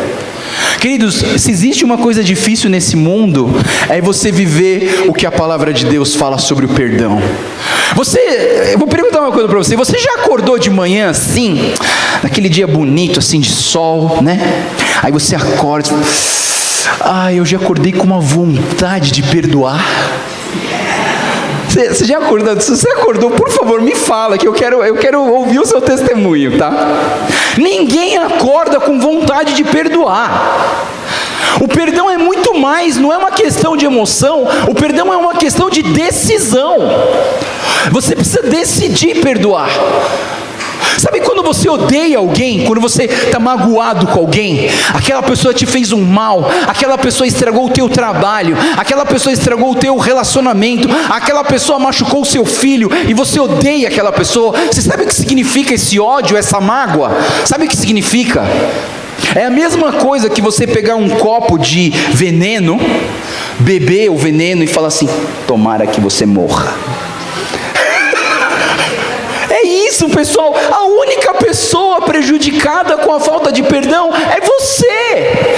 Queridos, se existe uma coisa difícil nesse mundo, é você viver o que a palavra de Deus fala sobre o perdão. Eu vou perguntar uma coisa para você: você já acordou de manhã assim, naquele dia bonito assim de sol, né? Aí você acorda e eu já acordei com uma vontade de perdoar. Você já acordou? Se você acordou, por favor, me fala, que eu quero ouvir o seu testemunho, tá? Ninguém acorda com vontade de perdoar. O perdão é muito mais, não é uma questão de emoção, o perdão é uma questão de decisão. Você precisa decidir perdoar. Sabe quando você odeia alguém, quando você está magoado com alguém, aquela pessoa te fez um mal, aquela pessoa estragou o teu trabalho, aquela pessoa estragou o teu relacionamento, aquela pessoa machucou o seu filho, e você odeia aquela pessoa? Você sabe o que significa esse ódio, essa mágoa? Sabe o que significa? É a mesma coisa que você pegar um copo de veneno, beber o veneno e falar assim: tomara que você morra. É isso, pessoal. A única pessoa prejudicada com a falta de perdão é você.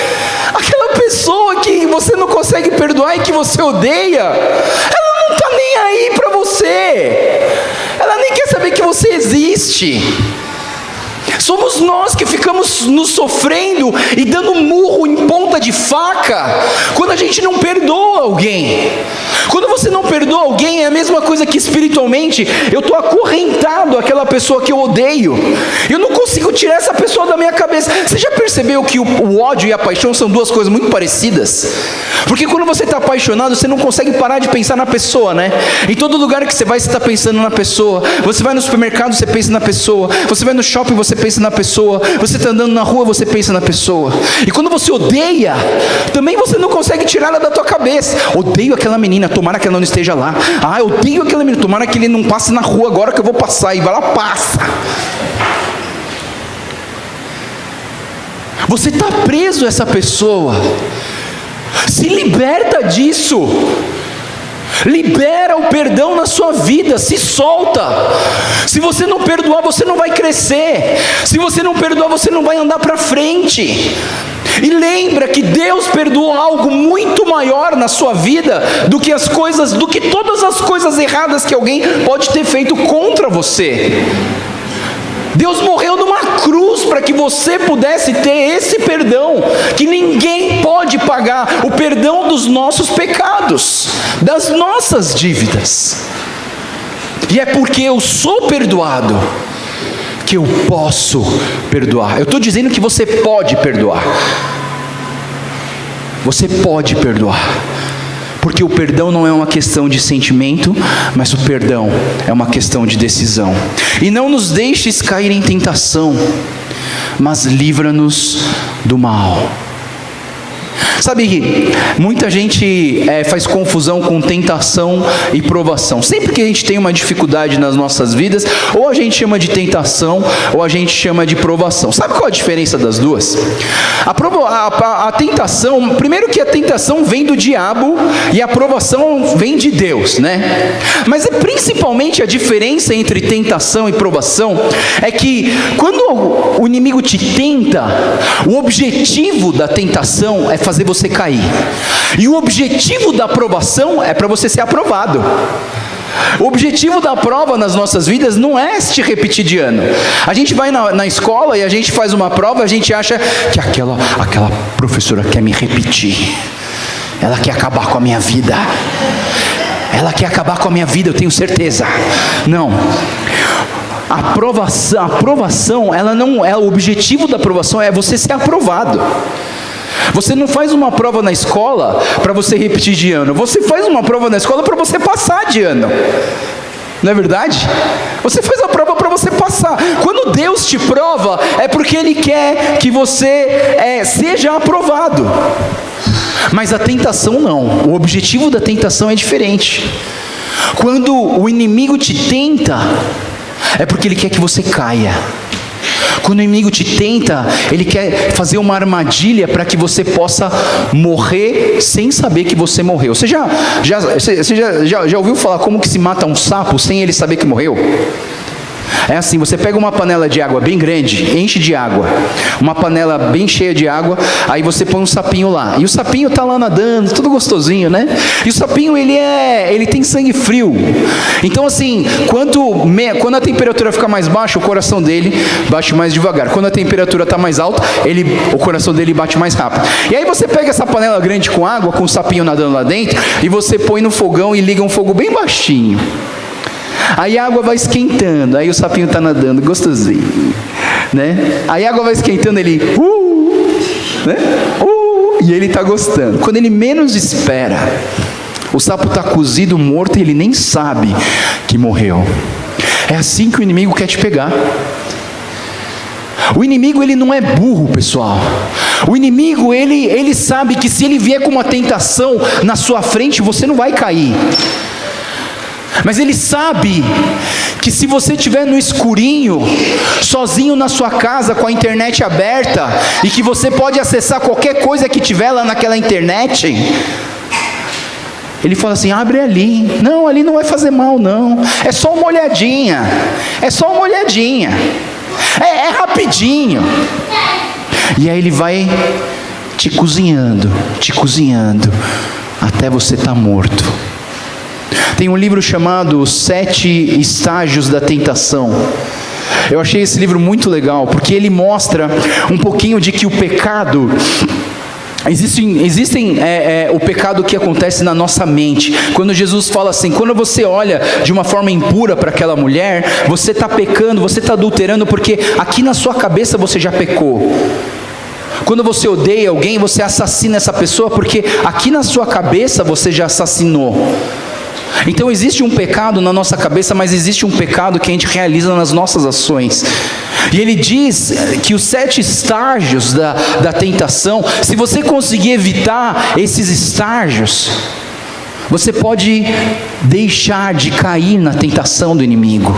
Aquela pessoa que você não consegue perdoar e que você odeia, ela não está nem aí para você. Ela nem quer saber que você existe. Somos nós que ficamos nos sofrendo e dando murro em ponta de faca quando a gente não perdoa alguém. Quando você não perdoa alguém, é a mesma coisa que espiritualmente eu estou acorrentado àquela pessoa que eu odeio. Eu não consigo tirar essa pessoa da minha cabeça. Você já percebeu que o ódio e a paixão são duas coisas muito parecidas? Porque quando você está apaixonado, você não consegue parar de pensar na pessoa, né? Em todo lugar que você vai, você está pensando na pessoa. Você vai no supermercado, você pensa na pessoa. Você vai no shopping, você pensa na pessoa. Você está andando na rua, você pensa na pessoa. E quando você odeia, também você não consegue tirar ela da tua cabeça. Odeio aquela menina, tomara que ela não esteja lá. Odeio aquela menina, tomara que ele não passe na rua agora que eu vou passar. E vai lá, passa. Você está preso a essa pessoa. Se liberta disso. Libera o perdão na sua vida, se solta. Se você não perdoar, você não vai crescer. Se você não perdoar, você não vai andar para frente. E lembra que Deus perdoou algo muito maior na sua vida do que todas as coisas erradas que alguém pode ter feito contra você. Deus morreu numa cruz para que você pudesse ter esse perdão, que ninguém pode pagar, o perdão dos nossos pecados, das nossas dívidas. E é porque eu sou perdoado que eu posso perdoar. Eu estou dizendo que você pode perdoar. Você pode perdoar. Porque o perdão não é uma questão de sentimento, mas o perdão é uma questão de decisão. E não nos deixes cair em tentação, mas livra-nos do mal. Sabe, muita gente faz confusão com tentação e provação. Sempre que a gente tem uma dificuldade nas nossas vidas, ou a gente chama de tentação, ou a gente chama de provação. Sabe qual a diferença das duas? A tentação, primeiro que a tentação vem do diabo e a provação vem de Deus, né? Mas principalmente a diferença entre tentação e provação é que quando o inimigo te tenta, o objetivo da tentação é fazer você cair. E o objetivo da aprovação é para você ser aprovado. O objetivo da prova nas nossas vidas não é se repetir de ano. A gente vai na escola e a gente faz uma prova, a gente acha que aquela professora quer me repetir. Ela quer acabar com a minha vida. Ela quer acabar com a minha vida, eu tenho certeza. Não. A aprovação, ela não é o objetivo da aprovação, é você ser aprovado. Você não faz uma prova na escola para você repetir de ano. Você faz uma prova na escola para você passar de ano. Não é verdade? Você faz a prova para você passar. Quando Deus te prova, é porque Ele quer que você seja aprovado. Mas a tentação não. O objetivo da tentação é diferente. Quando o inimigo te tenta, é porque ele quer que você caia. Quando o inimigo te tenta, ele quer fazer uma armadilha para que você possa morrer sem saber que você morreu. Você já ouviu falar como que se mata um sapo sem ele saber que morreu? É assim, você pega uma panela de água bem grande, enche de água, uma panela bem cheia de água, aí você põe um sapinho lá, e o sapinho está lá nadando, tudo gostosinho, né? E o sapinho, ele tem sangue frio, então assim, quando a temperatura fica mais baixa, o coração dele bate mais devagar. Quando a temperatura está mais alta, o coração dele bate mais rápido. E aí você pega essa panela grande com água, com o sapinho nadando lá dentro, e você põe no fogão e liga um fogo bem baixinho. Aí a água vai esquentando, aí o sapinho está nadando, gostosinho, né? Aí a água vai esquentando, ele, né? E ele está gostando. Quando ele menos espera, o sapo está cozido, morto, e ele nem sabe que morreu. É assim que o inimigo quer te pegar. O inimigo, ele não é burro, pessoal. O inimigo, ele sabe que se ele vier com uma tentação na sua frente, você não vai cair. Mas ele sabe que se você estiver no escurinho, sozinho na sua casa, com a internet aberta, e que você pode acessar qualquer coisa que tiver lá naquela internet, ele fala assim, abre ali. Não, ali não vai fazer mal não, é só uma olhadinha, é rapidinho. E aí ele vai te cozinhando, até você estar morto. Tem um livro chamado 7 Estágios da Tentação. Eu achei esse livro muito legal, porque ele mostra um pouquinho de que o pecado... Existem o pecado que acontece na nossa mente. Quando Jesus fala assim, quando você olha de uma forma impura para aquela mulher, você está pecando, você está adulterando, porque aqui na sua cabeça você já pecou. Quando você odeia alguém, você assassina essa pessoa, porque aqui na sua cabeça você já assassinou. Então existe um pecado na nossa cabeça, mas existe um pecado que a gente realiza nas nossas ações. E ele diz que os 7 estágios da tentação, se você conseguir evitar esses estágios, você pode deixar de cair na tentação do inimigo.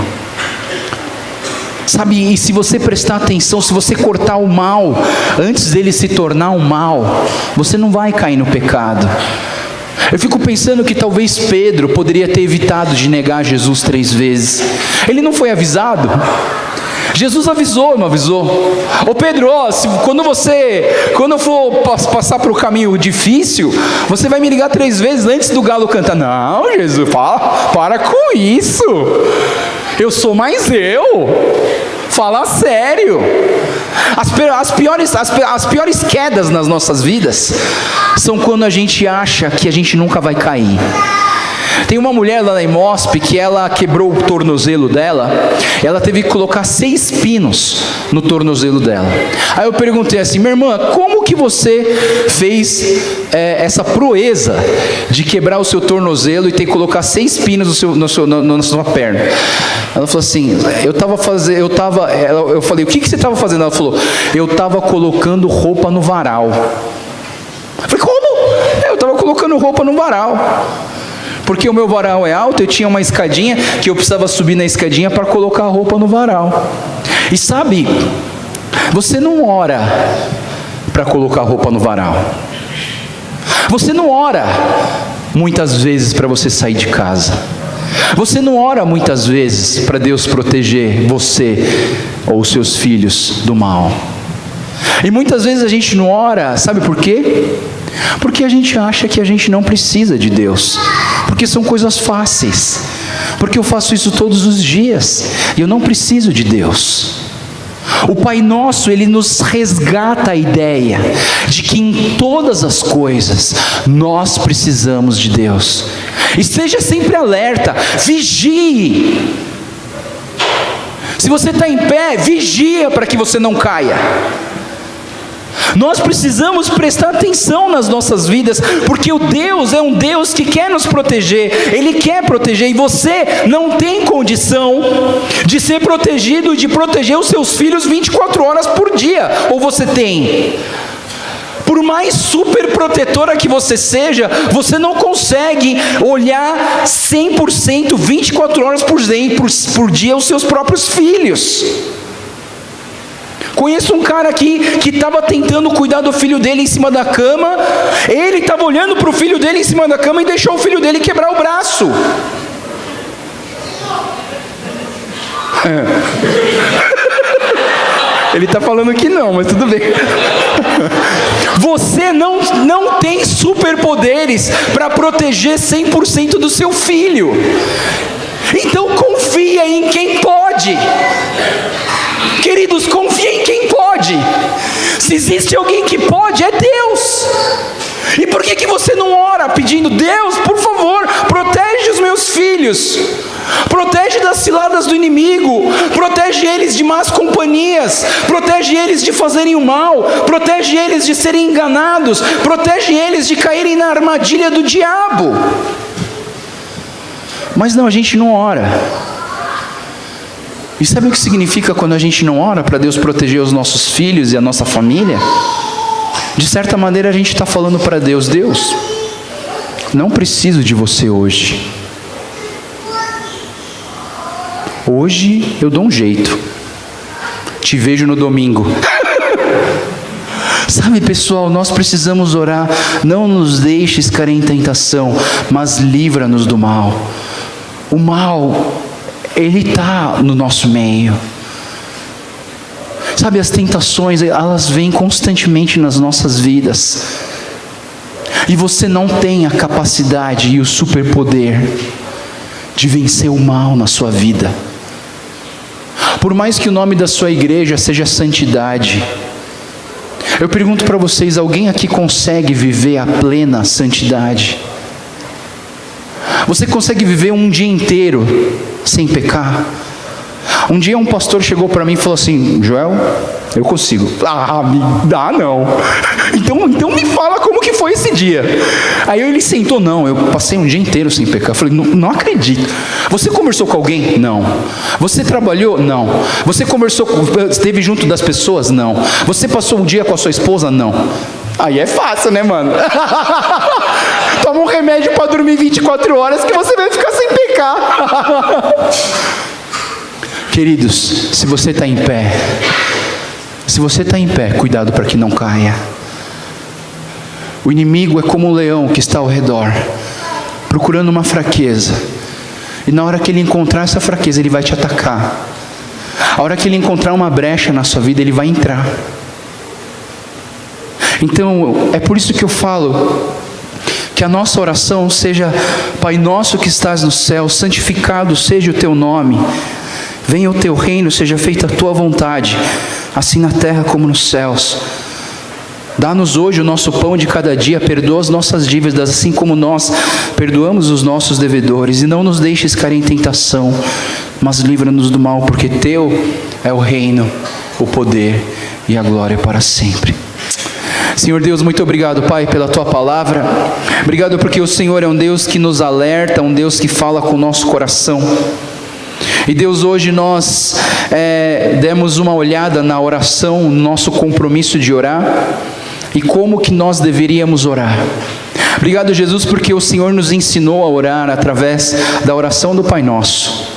Sabe, e se você prestar atenção, se você cortar o mal antes dele se tornar um mal, você não vai cair no pecado. Eu fico pensando que talvez Pedro poderia ter evitado de negar Jesus 3 vezes. Ele não foi avisado? Jesus avisou, não avisou? Ô Pedro, quando eu for passar por um caminho difícil, você vai me ligar 3 vezes antes do galo cantar. Não, Jesus, para com isso. Eu sou mais eu. Fala sério. As piores quedas nas nossas vidas são quando a gente acha que a gente nunca vai cair. Tem uma mulher lá na Imosp que ela quebrou o tornozelo dela, ela teve que colocar 6 pinos no tornozelo dela. Aí eu perguntei assim: minha irmã, como que você fez essa proeza de quebrar o seu tornozelo e ter que colocar 6 pinos na sua perna? Ela falou assim: eu falei, o que você estava fazendo? Ela falou: eu estava colocando roupa no varal. Eu falei, como? Eu estava colocando roupa no varal. Porque o meu varal é alto, eu tinha uma escadinha que eu precisava subir na escadinha para colocar a roupa no varal. E sabe, você não ora para colocar a roupa no varal. Você não ora muitas vezes para você sair de casa. Você não ora muitas vezes para Deus proteger você ou os seus filhos do mal. E muitas vezes a gente não ora, sabe por quê? Porque a gente acha que a gente não precisa de Deus, porque são coisas fáceis, porque eu faço isso todos os dias e eu não preciso de Deus. O Pai Nosso, ele nos resgata a ideia de que em todas as coisas nós precisamos de Deus. Esteja sempre alerta, vigie. Se você está em pé, vigia para que você não caia. Nós precisamos prestar atenção nas nossas vidas, porque o Deus é um Deus que quer nos proteger, Ele quer proteger, e você não tem condição de ser protegido e de proteger os seus filhos 24 horas por dia, ou você tem? Por mais super protetora que você seja, você não consegue olhar 100%, 24 horas por dia os seus próprios filhos. Conheço um cara aqui que estava tentando cuidar do filho dele em cima da cama. Ele estava olhando para o filho dele em cima da cama e deixou o filho dele quebrar o braço. Ele está falando que não, mas tudo bem. Você não tem superpoderes para proteger 100% do seu filho. Então confia em quem pode. Queridos, confia em quem pode. Se existe alguém que pode, é Deus. E por que você não ora pedindo: Deus, por favor, protege os meus filhos, protege das ciladas do inimigo, protege eles de más companhias, protege eles de fazerem o mal, protege eles de serem enganados, protege eles de caírem na armadilha do diabo? Mas não, a gente não ora. E sabe o que significa quando a gente não ora para Deus proteger os nossos filhos e a nossa família? De certa maneira a gente está falando para Deus: Deus, não preciso de você hoje. Hoje eu dou um jeito. Te vejo no domingo. Sabe, pessoal, nós precisamos orar. Não nos deixes cair em tentação, mas livra-nos do mal. O mal, ele está no nosso meio. Sabe, as tentações, elas vêm constantemente nas nossas vidas. E você não tem a capacidade e o superpoder de vencer o mal na sua vida. Por mais que o nome da sua igreja seja santidade, eu pergunto para vocês: alguém aqui consegue viver a plena santidade? Você consegue viver um dia inteiro sem pecar? Um dia um pastor chegou para mim e falou assim: Joel, eu consigo. Ah, me dá não. Então me fala como que foi esse dia. Aí ele sentou: não, eu passei um dia inteiro sem pecar. Eu falei: não acredito. Você conversou com alguém? Não. Você trabalhou? Não. Você esteve junto das pessoas? Não. Você passou um dia com a sua esposa? Não. Aí é fácil, né, mano? Toma um remédio para dormir 24 horas que você vai ficar sem pecar. Queridos, se você está em pé, cuidado para que não caia. O inimigo é como um leão que está ao redor, procurando uma fraqueza. E na hora que ele encontrar essa fraqueza, ele vai te atacar. A hora que ele encontrar uma brecha na sua vida, ele vai entrar. Então, é por isso que eu falo que a nossa oração seja: Pai nosso que estás no céu, santificado seja o teu nome. Venha o teu reino, seja feita a tua vontade, assim na terra como nos céus. Dá-nos hoje o nosso pão de cada dia, perdoa as nossas dívidas, assim como nós perdoamos os nossos devedores, e não nos deixes cair em tentação, mas livra-nos do mal, porque Teu é o reino, o poder e a glória para sempre. Senhor Deus, muito obrigado, Pai, pela Tua palavra. Obrigado porque o Senhor é um Deus que nos alerta, um Deus que fala com o nosso coração. E Deus, hoje nós demos uma olhada na oração, no nosso compromisso de orar, e como que nós deveríamos orar. Obrigado, Jesus, porque o Senhor nos ensinou a orar através da oração do Pai Nosso.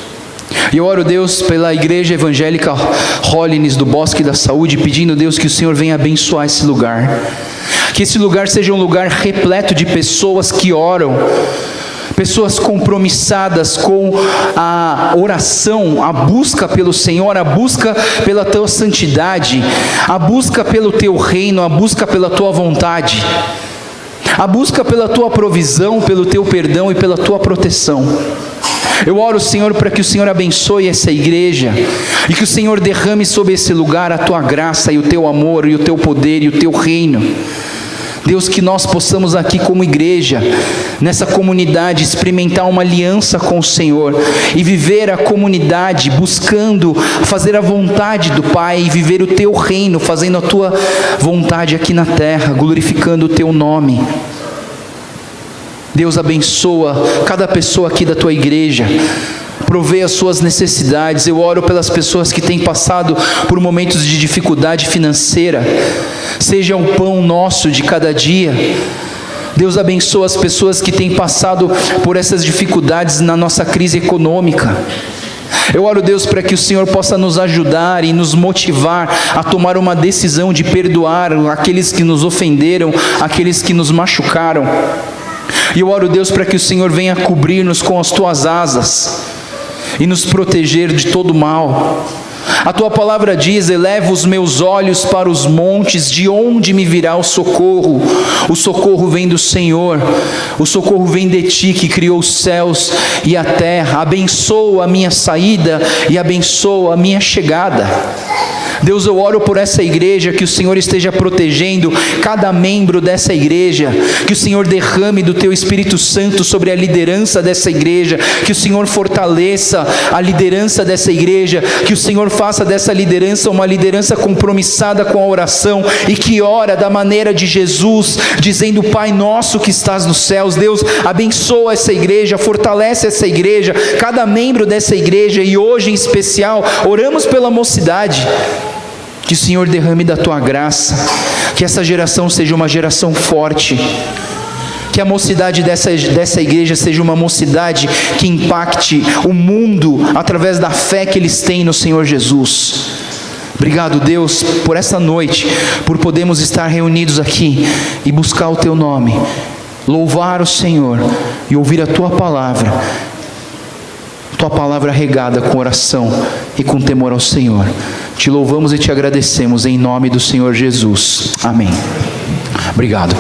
E eu oro, Deus, pela Igreja Evangélica Holiness do Bosque da Saúde, pedindo, Deus, que o Senhor venha abençoar esse lugar. Que esse lugar seja um lugar repleto de pessoas que oram, pessoas compromissadas com a oração, a busca pelo Senhor, a busca pela Tua santidade, a busca pelo Teu reino, a busca pela Tua vontade, a busca pela Tua provisão, pelo Teu perdão e pela Tua proteção. Eu oro, Senhor, para que o Senhor abençoe essa igreja e que o Senhor derrame sobre esse lugar a Tua graça e o Teu amor e o Teu poder e o Teu reino. Deus, que nós possamos aqui como igreja, nessa comunidade, experimentar uma aliança com o Senhor e viver a comunidade buscando fazer a vontade do Pai e viver o Teu reino, fazendo a Tua vontade aqui na terra, glorificando o Teu nome. Deus, abençoa cada pessoa aqui da Tua igreja, provê as suas necessidades. Eu oro pelas pessoas que têm passado por momentos de dificuldade financeira, seja o pão nosso de cada dia. Deus, abençoa as pessoas que têm passado por essas dificuldades na nossa crise econômica. Eu oro, Deus, para que o Senhor possa nos ajudar e nos motivar a tomar uma decisão de perdoar aqueles que nos ofenderam, aqueles que nos machucaram. E eu oro, Deus, para que o Senhor venha cobrir-nos com as Tuas asas e nos proteger de todo mal. A Tua palavra diz: eleva os meus olhos para os montes, de onde me virá o socorro? O socorro vem do Senhor, o socorro vem de Ti, que criou os céus e a terra. Abençoa a minha saída e abençoa a minha chegada. Deus, eu oro por essa igreja, que o Senhor esteja protegendo cada membro dessa igreja, que o Senhor derrame do Teu Espírito Santo sobre a liderança dessa igreja, que o Senhor fortaleça a liderança dessa igreja, que o Senhor faça dessa liderança uma liderança compromissada com a oração e que ora da maneira de Jesus, dizendo: Pai nosso que estás nos céus. Deus, abençoa essa igreja, fortalece essa igreja, cada membro dessa igreja, e hoje em especial oramos pela mocidade. Que o Senhor derrame da Tua graça, que essa geração seja uma geração forte, que a mocidade dessa igreja seja uma mocidade que impacte o mundo através da fé que eles têm no Senhor Jesus. Obrigado, Deus, por essa noite, por podermos estar reunidos aqui e buscar o Teu nome, louvar o Senhor e ouvir a Tua palavra regada com oração e com temor ao Senhor. Te louvamos e Te agradecemos em nome do Senhor Jesus. Amém. Obrigado.